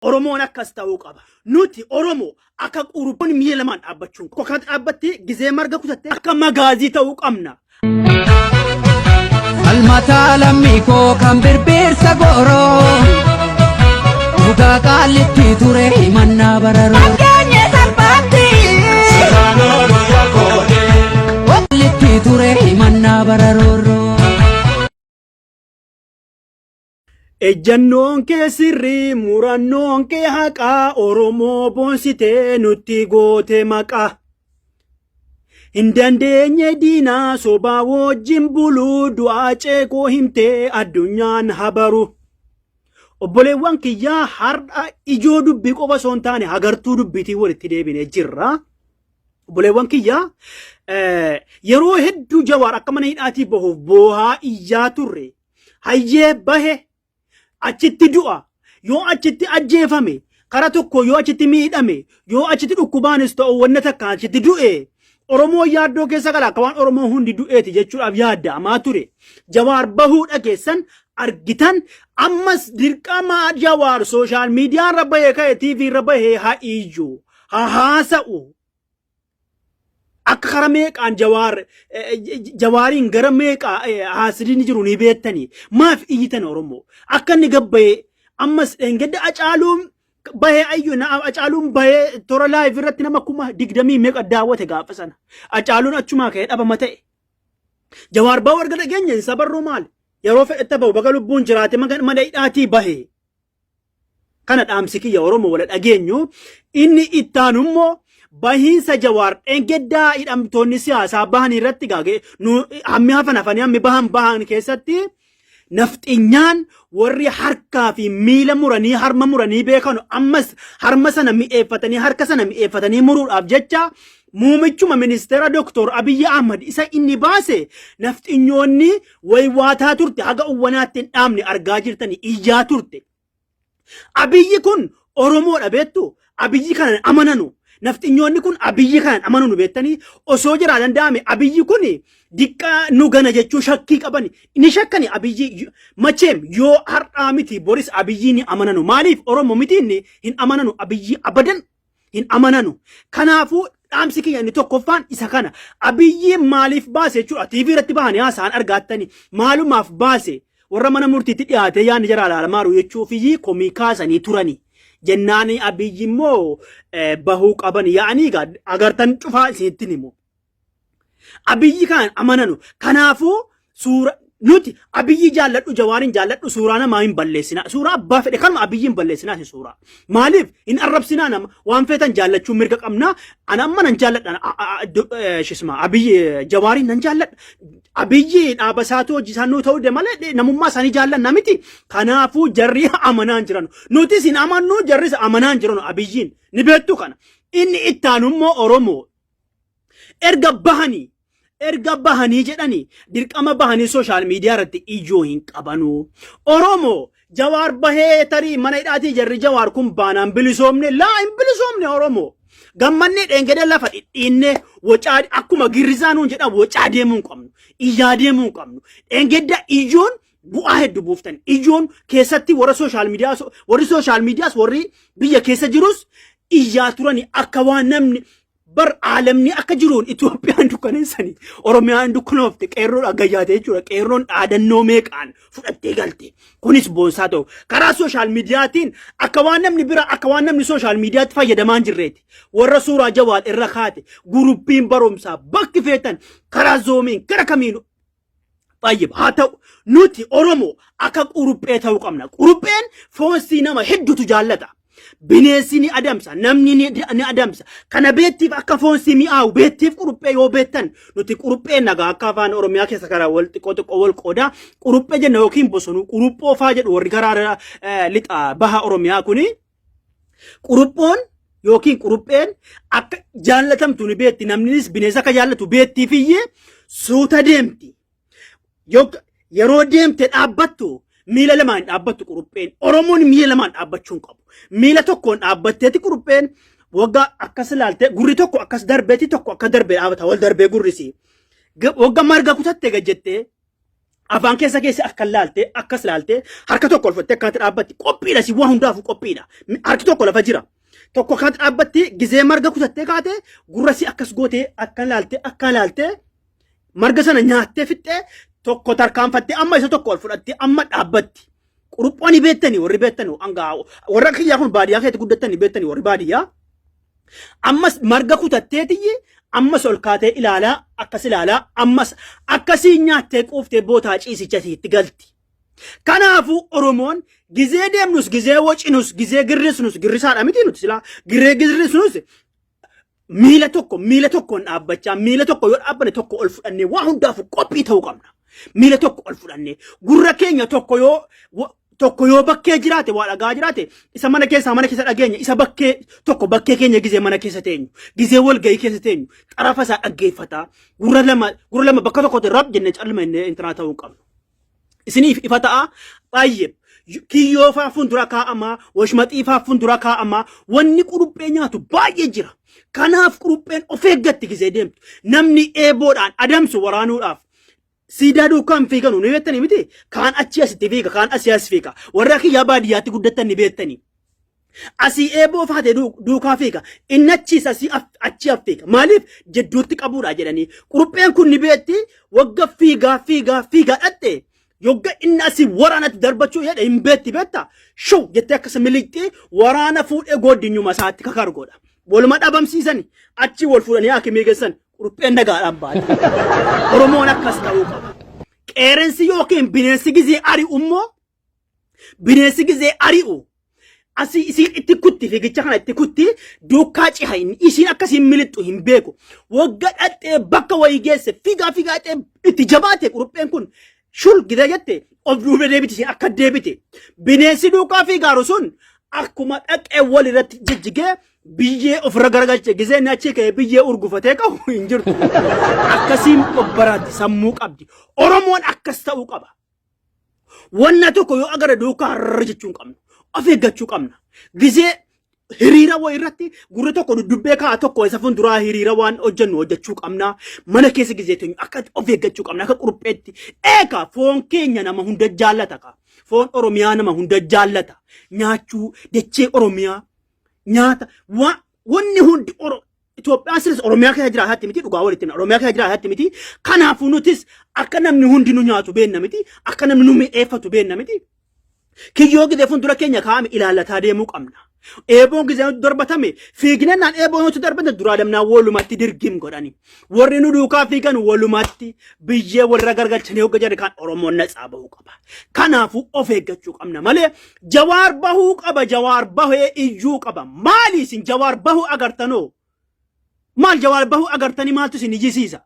Oromoon akkas ta'uu qaba. Nuti Oromoo akka qurupheen miila lamaan dhaabbachuun kokkaatti dhaabbattee gizee marga kutattee akka magaazii ta'uu qabna. Almataa lammii koo kan birbirsa gooroo dhugaa qaalitti ture himannaa bararoo. Akkeenye salphaatti sirraanoo biyya kootee qaalitti ture himannaa bararoo. Ejjannoon kee sirrii murannoon kee haqaa Oromoo boonsitee nutti goote maqaa. Hin dandeenye diinaa sobaa wajjin buluu du'aa ceekoo himtee addunyaan habaru. Obboleewwan kiyyaa har'a ijoo dubbii qofa osoo hin taane agartuu dubbiitii walitti deebinee jirra. Obboleewwan kiyyaa yeroo hedduu Jawaar akka mana hidhaatii bahuuf boohaa iyyaa turre. Hayyee bahe. Achitti du'a yoo achitti ajjeefame karaa tokko yoo achitti miidhame yoo achitti dhukkubaanis ta'u wanna takka achitti du'e Oromoo yaaddoo keessa gala akka waan Oromoo hundi du'eeti jechuudhaaf yaaddamaa ture. Jawaar bahuudha keessan argitan ammas dirqama Jawaar sooshaal miidiyaa irra bahee ka'e TV irra bahee haa iyyuu haa haasa'u. Akka karaa meeqaan Jawaariin gara meeqaa haasiriin jiru ni beektanii maaf iyyitan Oromoo akka inni gabbayee ammas dhengedda Acaaluun bahee ayyu na Acaaluun bahee toora laayif irratti nama 20 meeqa daawwate gaafa sana Acaaluun achumaa ka'ee dhabama ta'e. Jawaar bahuu arga dhageenya hin sabarruu maal yeroo fedhetta bahu baga lubbuun jiraate mana hidhaatii bahee kana dhaamsi kiyya Oromoo wala dhageenyu inni ittaanummoo bahiinsa Jawaar dhengeddaa hidhamtoonni siyaasaa bahan irratti gaagee hammi hafan hafanii hammi bahan keessatti nafxinyaan warri harkaa fi miila muranii harma muranii beekan ammas harma sana mi'eeffatanii harka sana mi'eeffatanii muruudhaaf jecha muumichuma ministeera Dr. Abiyyi Ahmad isa inni baase nafxinyoonni waywaataa turte haga uwwanaatti hin dhaamne argaa jirtanii iyyaa turte. Abiyyi kun Oromoodha beektu Abiyyi kana amananu. Nafxinyoonni kun Abiyyi kan amanu nu beektanii osoo jira danda'ame Abiyyi kun diqqa nu gana jechuu shakkii qaban inni shakkani Abiyyi macheem yoo har'aa miti Boris Abiyyi ni amananu maaliif Oromoo miti inni hin amananu Abiyyi abadan hin amananu. Kanaafuu dhaamsi kiyya inni tokkoffaan isa kana Abiyyi maaliif baase jechuudha TV irratti bahanii haasa'an argattanii maalumaaf baase warra mana murtiitti dhiyaate yaani jara alaalmaaru jechuu fi komii kaasanii turani. Jennaani Abiyyi immoo bahuu qaban yaani agartan cufaa isinitti himu. Abiyyi kan amananu kanaafuu suura nuti Abiyyi jaalladhu Jawaarin jaalladhu suuraa namaa hin balleessina suuraa abbaa fedhe kanuma Abiyyi hin balleessina si suuraa maaliif hin arrabsina nama waan feetan jaallachuu mirga qabna ana amma nan jaalladha shisma Abiyyi Jawaarin nan jaalladha Abiyyi dhaabasaatoo hojjisanuu ta'uu malee namummaa isaanii jaallanna miti kanaafuu jarri amanaan jiran nuti sin amannu jarri amanaan jiran Abiyyiin ni beektu kana inni ittaanummoo Oromoo erga bahanii jedhanii dirqama bahanii sooshaal miidiyaa irratti ijoo hin qabanu. Oromoo Jawaar bahee tarii mana hidhaatii jarri Jawaar kun baanaan bilisoomne laa hin bilisoomne Oromoo. Gammannee dhengedee lafa dhidhiinne wocaa akkuma girrisaanuun jedhan wocaa deemuu hin qabnu. Iyyaa deemuu hin qabnu. Dhengedda ijoon bu'aa hedduu buuftan. Ijoon keessatti warra sooshaal miidiyaas warri biyya keessa jirus iyyaa turani akka waan namni bar aalamni akka jiruun Itoophiyaan dukkaneessanii Oromiyaan dukkanoofte qeerroon agayyaate jechuudha qeerroon dhaadannoo meeqaan fudhattee galte kunis boonsaa ta'u karaa sooshaal miidiyaatiin akka waan namni bira akka waan namni sooshaal miidiyaatti fayyadamaa hin jirreeti warra suuraa Jawaar irra kaate guruppiin barumsaa bakki feetan karaa zoomiin gara kamiinu baay'ee haa ta'u nuti Oromoo akka quruphee ta'uu qabna qurupheen foonsii nama hedduutu jaallata. Bineensi ni adamsa namni ni adamsa kana beettiif akka foonsii mi'aawu beettiif quruphee yoo beettan nuti quruphee nagaa akka afaan Oromiyaa keessa karaa wal xiqqoo wal qoodaa quruphee jenna yookiin bosonuu quruphoo faa jedhu warri karaa lixa baha Oromiyaa kuni quruphoon yookiin qurupheen akka jaallatamtu ni beetti namnis bineensa akka jaallatu beettiif iyyee suuta deemti yeroo deemte dhaabbattu miila lamaan dhaabbattu qurupheen Oromoon miila lamaan dhaabbachuu hin qabu. Miila tokkoon dhaabbatteeti qurupheen waggaa akkas ilaalte gurri tokko akkas darbeeti tokko akka darbee dhaabata wal darbee gurrisi waggaa marga kutattee gajjettee afaan keessa akka laalte akkas laalte harka tokko olfatte akka dhaabbatti qophiidha si waa hundaafu qophiidha harki tokko lafa jira tokko kan dhaabbatti gizee marga kutattee kaate gurra si akkas gootee akka laalte marga sana nyaattee fixxee tokko tarkaanfattee amma isa tokko ol fudhattee amma dhaabbatti quruphooni beettanii warri beettanii angaa warra kiyyaa kun baadiyyaa keessatti guddatanii beettanii warri baadiyyaa ammas marga kutatteetii ammas ol kaatee ilaalaa akkas ilaalaa ammas akkasii nyaattee quuftee bootaa ciisichatti galti. Kanaafu Oromoon gizee deemnus gizee wocinus gizee girrisnus girrisaadha miti nuti sila giree girrisnus miila tokkoon dhaabbachaa miila tokko yoo dhaabbanne tokko ol fudhannee waa hundaafu qophii ta'uu qabna. Miila tokko ol fudhannee gurra keenya tokko yoo bakkee jiraate waa dhagaa jiraate isa mana keessa dhageenya isa bakkee keenya gizee mana keessa teenyu gizee wal ga'ii keessa teenyu xarafa isaa dhaggeeffataa gurra lama bakka tokkotti rab jennee calluma inni intanaa ta'uu qabnu. Isiniif ifa ta'a baay'ee kiyyoo faa fuuldura kaa'amaa washmaxii faa fuuldura kaa'amaa wanni quruphee nyaatu baay'ee jira. Kanaaf qurupheen of eeggatti gizee deemtu namni eeboodhaan adamsu waraanuudhaaf siidaa duukaan fiiganu ni beektanii miti kaan achi asitti fiiga kaan asii as fiiga warra kiyyaa baadiyyaatti guddatan ni beektanii asii eeboo faate duukaa fiiga inni achiis asii achi fiiga maaliif jidduutti qabuudha jedhanii qurupheen kun ni beetti wagga fiigaa dhatte yogga inni asii waraanatti darbachuu jedhe hin beetti beetta shuu jettee akkas miliqxee waraana fuudhee gooddinyu masaatti kakargoodha waluma dhabamsiisani achi wal fuudhanii haakimii geessan qurupheen nagaadhaan baate Oromoon akkas ta'uu qaba. Qeerensi yookiin bineensi gizee ari'u immoo bineensi gizee ari'u asii isiin itti kutti fiigicha kana itti kutti duukaa ciha isiin akkasiin milixxu hin beeku wagga dhattee bakka wayii geesse fiigaa itti jabaate qurupheen kun shul gida jette of duube deebiti isiin akka deebite bineensi duukaa fiigaaru sun akkuma dhaqee wal irratti jijjigee biyyee ofirra garagalche gizeen achi ka'ee biyyee urgufatee qabu hin jirtu akkasiin obbaraatti sammuu qabdi Oromoon akkas ta'uu qaba wanna tokko yoo agara duukaa harra jechuun qabnu of eeggachuu qabna gizee hiriira waa irratti gurra tokko dubbee kaa tokko isa fuulduraa hiriira waan hojjennu hojjechuu qabna mana keessa gizee teenyu akka of eeggachuu qabna akka qurupheetti eeka foon keenya nama hunda jaallata ka foon Oromiyaa nama hunda jaallata nyaachuu dachee Oromiyaa nyaata wanni hundi Itoophiyaan siris Oromiyaa keessa jiraatti miti dhugaa walitti Oromiyaa keessa jiraatti miti kanaafuu nutis akka namni hundi nu nyaatu beenna miti akka namni nu miidheeffatu beenna miti kiyyoo gizee fuuldura keenya kaa'ame ilaallataa deemuu qabna. Eeboon gizee nuti darbatame fiiginannaan eeboon nuti darbate duraa damnaa walumatti dirgim godhani warri nu duukaa fiigan walumatti biyyee walirra gargalchanii hogga jedhe kan Oromoon natsaa bahuu qaba. Kanaafuu of eeggachuu qabna malee Jawaar bahuu qaba Jawaar bahee iyyuu qaba maali isin Jawaar bahuu agartanoo maal Jawaar bahuu agartanii maaltu isin ijisiisa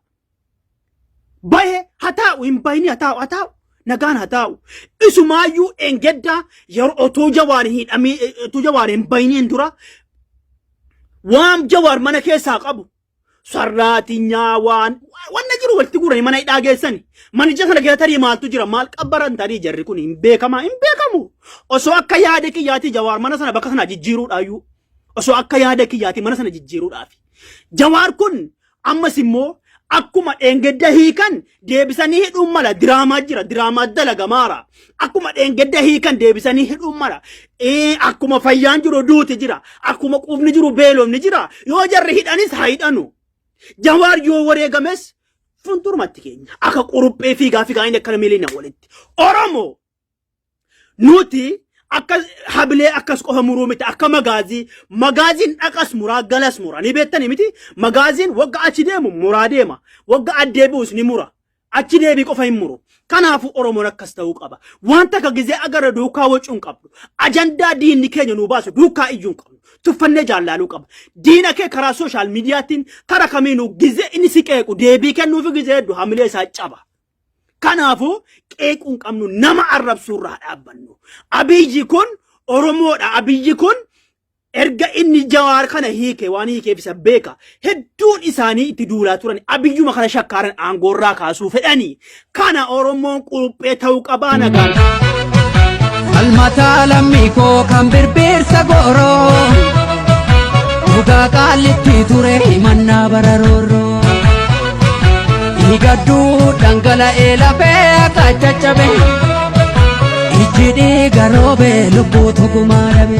bahee hataa'u hin bahini hataa'u nagaan hataa'u isumaayyuu engeddaa yeroo otoo Jawaar hin bahiniin dura waan Jawaar mana keessaa qabu sarraati nyaawaan wanna jiru walitti guuranii mana hidhaa geessani manicha sana keessa tarii maaltu jira maal qabbaran tarii jarri kun hin beekamu osoo akka yaada kiyyaatii Jawaar mana sana bakka sana jijjiiruudhaayyuu osoo akka yaada kiyyaatii mana sana jijjiiruudhaaf Jawaar kun ammas immoo akkuma engedda hiikan deebisanii hidhuun mala diraamaa jira diraamaa dalagamaara akkuma engedda hiikan deebisanii hidhuun mala akkuma fayyaan jiru duuti jira akkuma quufni jiru beelofni jira yoo jarri hidhanis haa hidhanu Jawaar yoo wareegames fuuldurumatti keenya akka quruphee fiigaa inni akkana miliina walitti Oromoo nuti akka habilee akkas qofa muruu miti akka magaaziin dhaqas muraa galas mura ni beektanii miti magaaziin wagga achi deemu muraa deema wagga addeebi'us ni mura achi deebii qofa hin muru kanaafuu Oromoon akkas ta'uu qaba wanta ka gizee agara duukaa wacuun qabdu ajandaa diinni keenya nu baasu duukaa iyyuun qabnu tuffannee jaallaaluu qaba diina kee karaa sooshaal miidiyaatiin karaa kamiinuu gizee inni si qeequ deebii kennuufi gizee hedduu hamilee isaa caba. Kanaafuu qeequun qabnu nama arrabsuurraa dhaabbannu Abiyyi kun Oromoodha Abiyyi kun erga inni Jawaar kana hiike waan hiikeef isa beeka hedduun isaanii itti duulaa turan Abiyyuma kana shakkaaran aangoorraa kaasuu fedhanii kana Oromoon quruphee ta'uu qabaa nagaan. Almataa lammii koo kan birbirsa gooroo dhugaa qaalitti ture himannaa bararooroo dhiigaddu dhangala'ee lafee akka caccabe ijji dhiiga roobee lubbuu tugumaa dhabe.